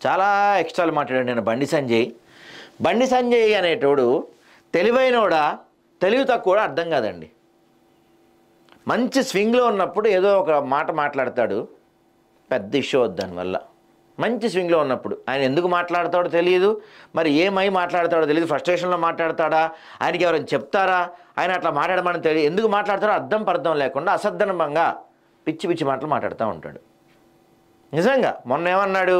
చాలా ఎక్స్ట్రాలు మాట్లాడాడు నేను బండి సంజయ్ అనేటోడు తెలివైనోడా తెలివి తక్కువ అర్థం కాదండి. మంచి స్వింగ్లో ఉన్నప్పుడు ఏదో ఒక మాట మాట్లాడతాడు, పెద్ద ఇష్యూ అవుద్ది దానివల్ల. మంచి స్వింగ్లో ఉన్నప్పుడు ఆయన ఎందుకు మాట్లాడతాడో తెలియదు, మరి ఏమై మాట్లాడతాడో తెలియదు, ఫ్రస్ట్రేషన్లో మాట్లాడతాడా, ఆయనకి ఎవరైనా చెప్తారా, ఆయన అట్లా మాట్లాడమని తెలియదు, ఎందుకు మాట్లాడతాడో అర్థం లేకుండా అసద్ధనంగా పిచ్చి పిచ్చి మాటలు మాట్లాడుతూ ఉంటాడు. నిజంగా మొన్న ఏమన్నాడు,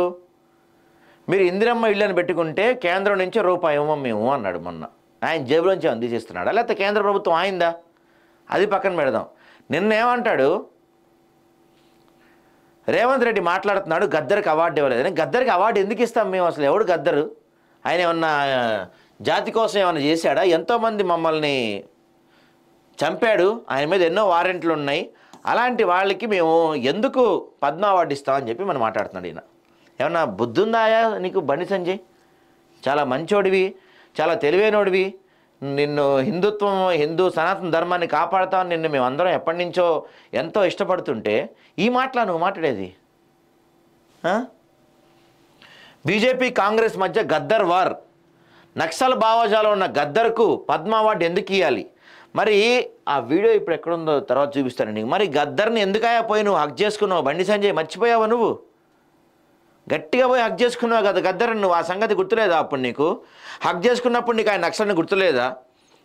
మీరు ఇందిరమ్మ ఇళ్ళని పెట్టుకుంటే కేంద్రం నుంచి రూపాయి ఇవ్వం మేము అన్నాడు. మొన్న ఆయన జేబులోంచి అందిస్తున్నాడా లేకపోతే కేంద్ర ప్రభుత్వం ఆయిందా, అది పక్కన పెడదాం. నిన్నేమంటాడు, రేవంత్ రెడ్డి మాట్లాడుతున్నాడు గద్దర్కి అవార్డు ఇవ్వలేదని. గద్దర్కి అవార్డు ఎందుకు ఇస్తాం మేము, అసలు ఎవడు గద్దరు, ఆయన ఏమన్నా జాతి కోసం ఏమైనా చేశాడా, ఎంతోమంది మమ్మల్ని చంపాడు, ఆయన మీద ఎన్నో వారెంట్లు ఉన్నాయి, అలాంటి వాళ్ళకి మేము ఎందుకు పద్మ అవార్డు ఇస్తామని చెప్పి మనం మాట్లాడుతున్నాడు. ఈయన ఏమన్నా బుద్ధి ఉందాయా నీకు బండి సంజయ్? చాలా మంచోడివి, చాలా తెలివైనోడివి, నిన్ను హిందూ సనాతన ధర్మాన్ని కాపాడుతామని నిన్ను మేమందరం ఎప్పటి నుంచో ఎంతో ఇష్టపడుతుంటే ఈ మాటలా నువ్వు మాట్లాడేది? బీజేపీ కాంగ్రెస్ మధ్య గద్దర్ వార్, నక్సల్ భావజాలం ఉన్న గద్దర్కు పద్మ అవార్డు ఎందుకు ఇవ్వాలి? మరి ఆ వీడియో ఇప్పుడు ఎక్కడుందో తర్వాత చూపిస్తాను నీకు. మరి గద్దర్ని ఎందుకయా పోయి నువ్వు హక్ చేసుకున్నావు? బండి సంజయ్ మర్చిపోయావా? నువ్వు గట్టిగా పోయి హక్ చేసుకున్నావు కదా గద్దర్ని, నువ్వు ఆ సంగతి గుర్తులేదా? అప్పుడు నీకు హక్ చేసుకున్నప్పుడు నీకు ఆయన నక్సల్ని గుర్తులేదా?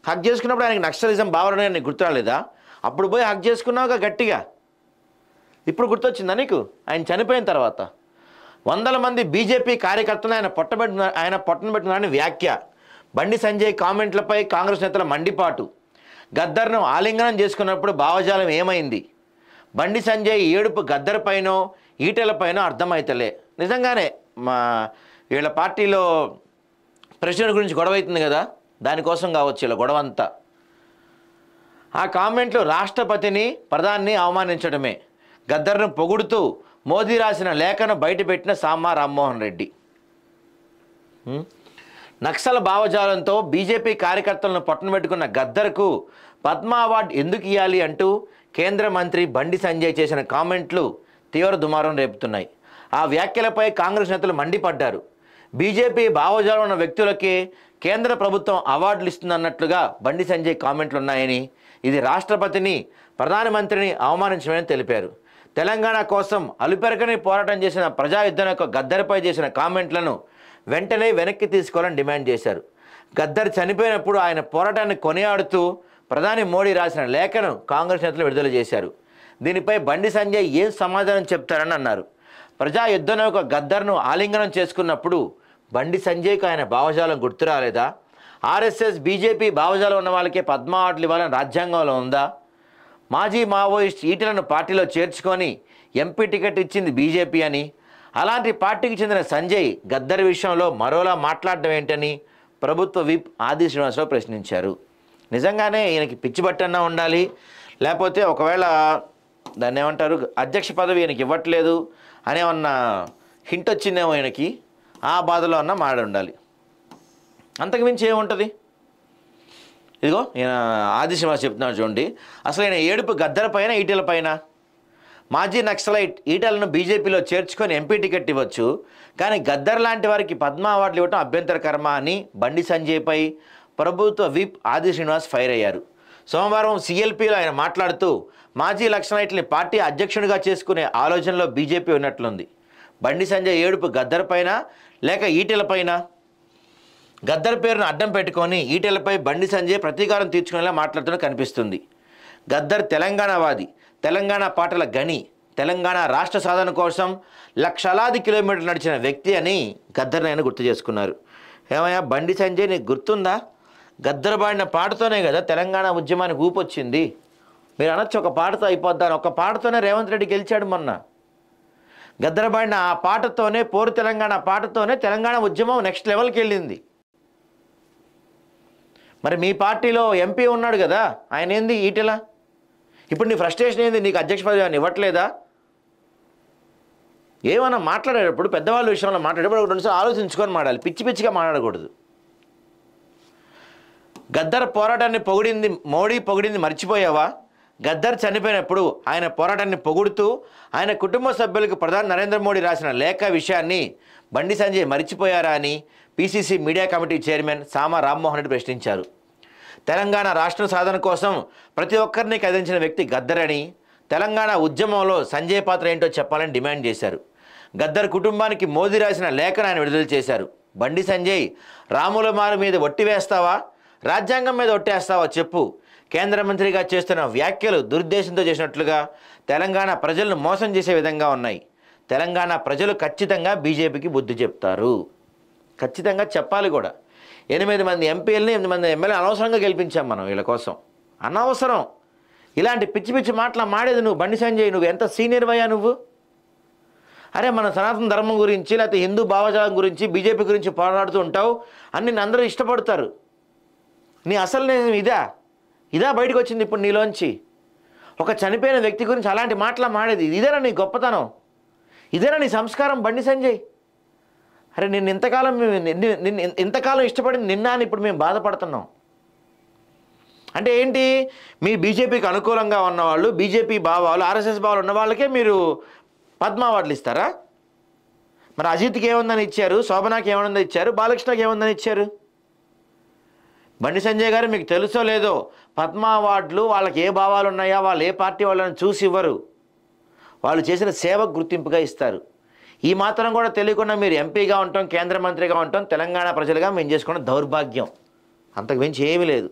హక్ చేసుకున్నప్పుడు ఆయనకి నక్సలిజం భావన నీకు గుర్తురాలేదా? అప్పుడు పోయి హక్ చేసుకున్నావుగా గట్టిగా, ఇప్పుడు గుర్తొచ్చిందా నీకు? ఆయన చనిపోయిన తర్వాత వందల మంది బీజేపీ కార్యకర్తలు ఆయన పొట్టన పెట్టినారని వ్యాఖ్య, బండి సంజయ్ కామెంట్లపై కాంగ్రెస్ నేతల మండిపాటు, గద్దర్ను ఆలింగనం చేసుకున్నప్పుడు భావజాలం ఏమైంది, బండి సంజయ్ ఏడుపు గద్దర్ పైనో ఈటెలపైనో అర్థమైతలే. నిజంగానే మా వీళ్ళ పార్టీలో ప్రెసిడెంట్ గురించి గొడవ అవుతుంది కదా, దానికోసం కావచ్చు ఇలా గొడవ అంతా. ఆ కామెంట్లు రాష్ట్రపతిని ప్రధాని అవమానించడమే, గద్దర్ను పొగుడుతూ మోదీ రాసిన లేఖను బయటపెట్టిన సామా రామ్మోహన్ రెడ్డి. నక్సల్ భావజాలంతో బీజేపీ కార్యకర్తలను పట్టున పెట్టుకున్న గద్దర్కు పద్మ అవార్డు ఎందుకు ఇవ్వాలి అంటూ కేంద్ర మంత్రి బండి సంజయ్ చేసిన కామెంట్లు తీవ్ర దుమారం రేపుతున్నాయి. ఆ వ్యాఖ్యలపై కాంగ్రెస్ నేతలు మండిపడ్డారు. బీజేపీ భావజాలం ఉన్న వ్యక్తులకే కేంద్ర ప్రభుత్వం అవార్డులు ఇస్తుందన్నట్లుగా బండి సంజయ్ కామెంట్లు ఉన్నాయని, ఇది రాష్ట్రపతిని ప్రధానమంత్రిని అవమానించమని తెలిపారు. తెలంగాణ కోసం అలుపెరకని పోరాటం చేసిన ప్రజాయుద్ధం యొక్క గద్దర్పై చేసిన కామెంట్లను వెంటనే వెనక్కి తీసుకోవాలని డిమాండ్ చేశారు. గద్దర్ చనిపోయినప్పుడు ఆయన పోరాటాన్ని కొనియాడుతూ ప్రధాని మోడీ రాసిన లేఖను కాంగ్రెస్ నేతలు విడుదల చేశారు. దీనిపై బండి సంజయ్ ఏం సమాధానం చెప్తారని అన్నారు. ప్రజాయుద్ధం యొక్క గద్దర్ను ఆలింగనం చేసుకున్నప్పుడు బండి సంజయ్కు ఆయన భావజాలం గుర్తు రాలేదా? ఆర్ఎస్ఎస్ బీజేపీ భావజాలం ఉన్న వాళ్ళకే పద్మ అవార్డులు ఇవ్వాలని రాజ్యాంగంలో ఉందా? మాజీ మావోయిస్ట్ ఈటలను పార్టీలో చేర్చుకొని ఎంపీ టికెట్ ఇచ్చింది బీజేపీ అని, అలాంటి పార్టీకి చెందిన సంజయ్ గద్దర్ విషయంలో మరోలా మాట్లాడడం ఏంటని ప్రభుత్వ విప్ ఆది శ్రీనివాసరావు ప్రశ్నించారు. నిజంగానే ఈయనకి పిచ్చి బట్టన్నా ఉండాలి, లేకపోతే ఒకవేళ దాన్ని ఏమంటారు అధ్యక్ష పదవి ఈయనకి ఇవ్వట్లేదు అనేమన్నా హింట్ వచ్చిందేమో ఈయనకి, ఆ బాధలో అన్న మాడి ఉండాలి, అంతకుమించి ఏముంటుంది? ఇదిగో ఈయన ఆది శ్రీనివాస్ చెప్తున్నాడు చూడండి, అసలు ఈయన ఏడుపు గద్దర్ పైన ఈటెల పైన. మాజీ నక్సలైట్ ఈటలను బీజేపీలో చేర్చుకొని ఎంపీ టికెట్ ఇవ్వచ్చు, కానీ గద్దర్ లాంటి వారికి పద్మ అవార్డులు ఇవ్వడం అభ్యంతరకరమా అని బండి సంజయ్పై ప్రభుత్వ విప్ ఆది శ్రీనివాస్ ఫైర్ అయ్యారు. సోమవారం సీఎల్పీలో ఆయన మాట్లాడుతూ మాజీ నక్సలైట్ని పార్టీ అధ్యక్షుడిగా చేసుకునే ఆలోచనలో బీజేపీ ఉన్నట్లుంది. బండి సంజయ్ ఏడుపు గద్దర్ పైన లేక ఈటెలపైన? గద్దర్ పేరును అడ్డం పెట్టుకొని ఈటెలపై బండి సంజయ్ ప్రతీకారం తీర్చుకునేలా మాట్లాడుతూ కనిపిస్తుంది. గద్దర్ తెలంగాణవాది, తెలంగాణ పాటల గని, తెలంగాణ రాష్ట్ర సాధన కోసం లక్షలాది కిలోమీటర్లు నడిచిన వ్యక్తి అని గద్దర్ని ఆయన గుర్తు చేసుకున్నారు. ఏమయ్యా బండి సంజయ్ నీకు గుర్తుందా? గద్దర్ పాడిన పాటతోనే కదా తెలంగాణ ఉద్యమానికి ఊపొచ్చింది. మీరు అనొచ్చు ఒక పాటతో అయిపోద్దాను, ఒక పాటతోనే రేవంత్ రెడ్డి గెలిచాడు మొన్న. గద్దర్ పాడిన ఆ పాటతోనే, పోరు తెలంగాణ పాటతోనే తెలంగాణ ఉద్యమం నెక్స్ట్ లెవెల్కి వెళ్ళింది. మరి మీ పార్టీలో ఎంపీ ఉన్నాడు కదా, ఆయన ఏంది ఈటెల? ఇప్పుడు నీ ఫ్రస్ట్రేషన్ ఏంది? నీకు అధ్యక్ష పదవి అని ఇవ్వట్లేదా? ఏమన్నా మాట్లాడేటప్పుడు పెద్దవాళ్ళ విషయంలో మాట్లాడేటప్పుడు రెండుసార్లు ఆలోచించుకొని మాట్లాడాలి, పిచ్చి పిచ్చిగా మాట్లాడకూడదు. గద్దర్ పోరాటాన్ని మోడీ పొగిడింది మర్చిపోయావా? గద్దర్ చనిపోయినప్పుడు ఆయన పోరాటాన్ని పొగుడుతూ ఆయన కుటుంబ సభ్యులకు ప్రధాని నరేంద్ర మోడీ రాసిన లేఖ విషయాన్ని బండి సంజయ్ మరిచిపోయారా అని పీసీసీ మీడియా కమిటీ చైర్మన్ సామా రామ్మోహన్ రెడ్డి ప్రశ్నించారు. తెలంగాణ రాష్ట్ర సాధన కోసం ప్రతి ఒక్కరిని కదిలించిన వ్యక్తి గద్దరని, తెలంగాణ ఉద్యమంలో సంజయ్ పాత్ర ఏంటో చెప్పాలని డిమాండ్ చేశారు. గద్దర్ కుటుంబానికి మోదీ రాసిన లేఖను ఆయన విడుదల చేశారు. బండి సంజయ్, రాముల మారు మీద ఒట్టి వేస్తావా, రాజ్యాంగం మీద ఒట్టేస్తావా చెప్పు. కేంద్ర మంత్రిగా చేస్తున్న వ్యాఖ్యలు దురుద్దేశంతో చేసినట్లుగా తెలంగాణ ప్రజలను మోసం చేసే విధంగా ఉన్నాయి. తెలంగాణ ప్రజలు ఖచ్చితంగా బీజేపీకి బుద్ధి చెప్తారు. ఖచ్చితంగా చెప్పాలి కూడా. 8 మంది ఎంపీలని 8 మంది ఎమ్మెల్యే అనవసరంగా గెలిపించాం మనం వీళ్ళ కోసం. అనవసరం ఇలాంటి పిచ్చి పిచ్చి మాటలు మాడేది నువ్వు. బండి సంజయ్, నువ్వు ఎంత సీనియర్ అయ్యా నువ్వు. అరే మన సనాతన ధర్మం గురించి లేకపోతే హిందూ భావజాలం గురించి బీజేపీ గురించి పోరాడుతూ ఉంటావు అని నిన్ను అందరూ ఇష్టపడతారు. నీ అసలు నేను ఇదా బయటకు వచ్చింది ఇప్పుడు నీలోంచి. ఒక చనిపోయిన వ్యక్తి గురించి అలాంటి మాటలు మాడేది ఇదేనా నీ గొప్పతనం, ఇదేనా నీ సంస్కారం బండి సంజయ్? అరే నిన్ను ఇంతకాలం ఇష్టపడింది నిన్న అని ఇప్పుడు మేము బాధపడుతున్నాం అంటే ఏంటి? మీ బీజేపీకి అనుకూలంగా ఉన్నవాళ్ళు, బీజేపీ భావాలు, ఆర్ఎస్ఎస్ భావాలు ఉన్న వాళ్ళకే మీరు పద్మ అవార్డులు ఇస్తారా? మరి అజిత్కి ఏముందని ఇచ్చారు, శోభనాకి ఏముందని ఇచ్చారు, బాలకృష్ణకి ఏముందని ఇచ్చారు? బండి సంజయ్ గారు మీకు తెలుసో లేదో పద్మ అవార్డులు వాళ్ళకి ఏ భావాలు ఉన్నాయా, వాళ్ళు ఏ పార్టీ వాళ్ళని చూసి ఇవ్వరు. వాళ్ళు చేసిన సేవకు గుర్తింపుగా ఇస్తారు. ఈ మాత్రం కూడా తెలియకుండా మీరు ఎంపీగా ఉంటాం, కేంద్ర మంత్రిగా ఉంటాం, తెలంగాణ ప్రజలుగా మేము చేసుకున్న దౌర్భాగ్యం. అంతకు మించి ఏమీ లేదు.